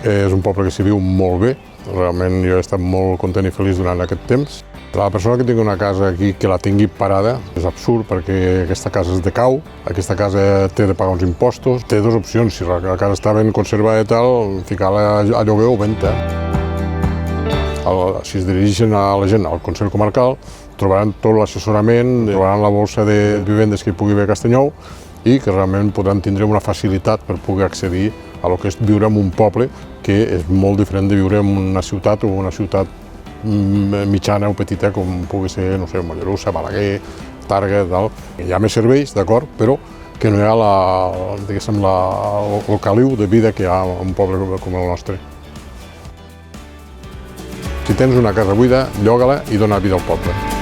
És un poble que s'hi viu molt bé, realment jo he estat molt content i feliç durant aquest temps. La persona que tingui una casa aquí, que la tingui parada, és absurd perquè aquesta casa és de cau, aquesta casa té de pagar uns impostos, té dues opcions, si la casa està ben conservada i tal, ficar-la a lloguer o venda. Si es dirigeixen a la gent al Consell Comarcal, trobaran tot l'assessorament, trobaran la bolsa de vivendes que hi pugui haver a Castellnou i que realment podran tindre una facilitat per poder accedir a lo que és viure en un poble que és molt diferent de viure en una ciutat o una ciutat mitjana o petita com pugui ser, no sé, Mollerussa, Balaguer, Tàrrega, tal. Hi ha més serveis, d'acord, però que no hi ha el caliu de vida que hi ha en un poble com el nostre. Si tens una casa buida, lloga-la i dona vida al poble.